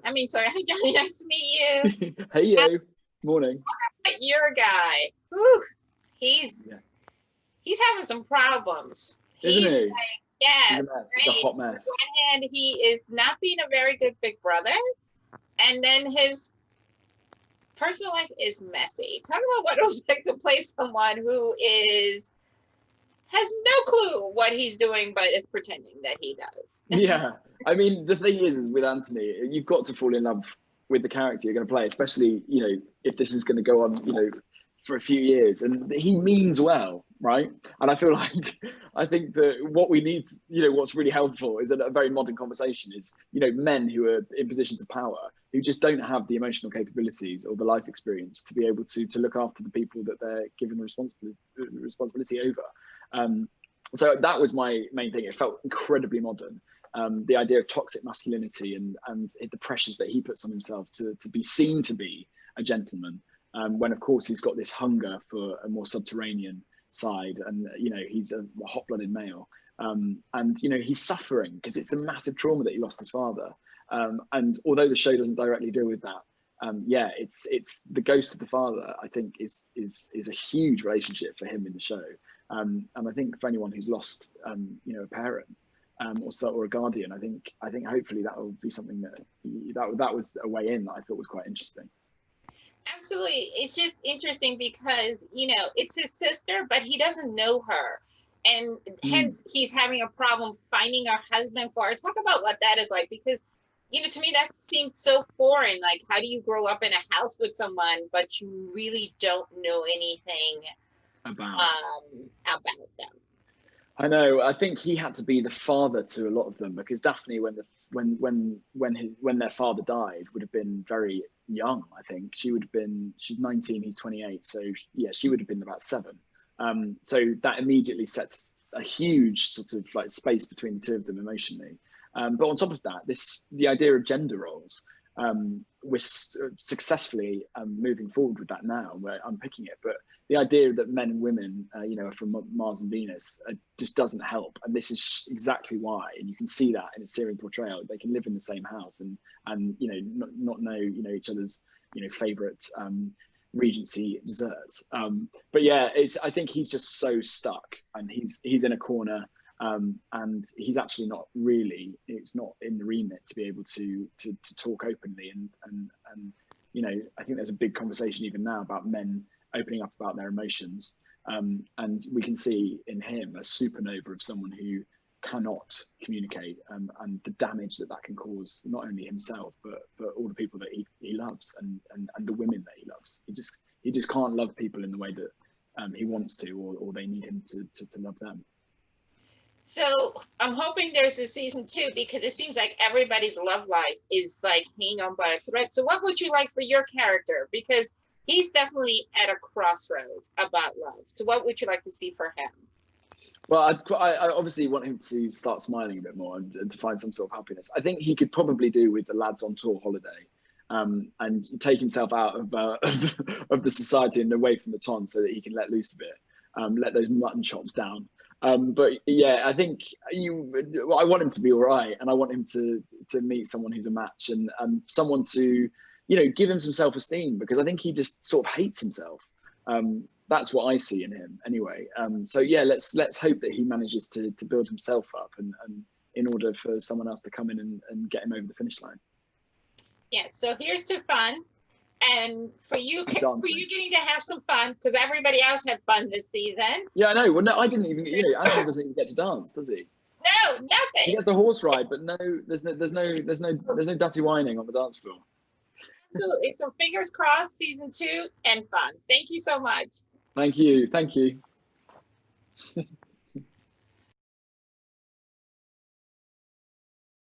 I mean, sorry, hi Johnny, nice to meet you. Hey you, morning. Your guy. Whew, he's he's having some problems. Isn't He's he? like, He's a yes, mess. He's a right. hot On mess. one hand, he is not being a very good big brother, and then his personal life is messy. Talk about what it was like to play someone who has no clue what he's doing, but is pretending that he does. Yeah, I mean, the thing is with Anthony, you've got to fall in love with the character you're going to play, especially, you know, if this is going to go on, you know, for a few years. And he means well, right? And I feel like, I think that what we need, you know, what's really helpful is a very modern conversation is, you know, men who are in positions of power who just don't have the emotional capabilities or the life experience to be able to look after the people that they're given responsibility over. So that was my main thing. It felt incredibly modern. The idea of toxic masculinity and the pressures that he puts on himself to be seen to be a gentleman, when of course he's got this hunger for a more subterranean side, and you know he's a hot-blooded male, and you know he's suffering because it's the massive trauma that he lost his father. And although the show doesn't directly deal with that, yeah, it's the ghost of the father. I think is a huge relationship for him in the show. And I think for anyone who's lost, you know, a parent or a guardian, I think hopefully that will be something that was a way in that I thought was quite interesting. Absolutely. It's just interesting because, you know, it's his sister, but he doesn't know her. And hence he's having a problem finding a husband for her. Talk about what that is like, because, you know, to me, that seemed so foreign. Like, how do you grow up in a house with someone, but you really don't know anything about them? I know. I think he had to be the father to a lot of them because Daphne, when their father died, would have been very young. I think she's 19, he's 28, so yeah, she would have been about 7. So that immediately sets a huge sort of like space between the two of them emotionally. But on top of that, the idea of gender roles. We're successfully moving forward with that now. We're unpicking it, but the idea that men and women, you know, are from Mars and Venus just doesn't help. And this is exactly why. And you can see that in a Syrian portrayal. They can live in the same house and you know not know, you know, each other's, you know, favorite Regency desserts. But yeah, I think he's just so stuck and he's in a corner. And he's actually not really, it's not in the remit to be able to talk openly and you know, I think there's a big conversation even now about men opening up about their emotions, and we can see in him a supernova of someone who cannot communicate, and the damage that can cause not only himself but all the people that he loves and the women that he loves. He just can't love people in the way that he wants to, or they need him to love them. So I'm hoping there's a season 2 because it seems like everybody's love life is like hanging on by a thread. So what would you like for your character? Because he's definitely at a crossroads about love. So what would you like to see for him? Well, I obviously want him to start smiling a bit more and to find some sort of happiness. I think he could probably do with the lads on tour holiday, and take himself out of of the society and away from the ton so that he can let loose a bit, let those mutton chops down. But yeah, I think I want him to be all right, and I want him to meet someone who's a match and someone to, you know, give him some self-esteem, because I think he just sort of hates himself. That's what I see in him anyway. So yeah, let's hope that he manages to build himself up and in order for someone else to come in and get him over the finish line. Yeah, so here's to fun. And for you getting to have some fun, because everybody else had fun this season. Yeah, I know. Well, no, I didn't even. You know, Anthony doesn't even get to dance, does he? No, nothing. He gets the horse ride, but no, there's no dirty whining on the dance floor. Absolutely. So fingers crossed, season 2 and fun. Thank you so much. Thank you. Thank you.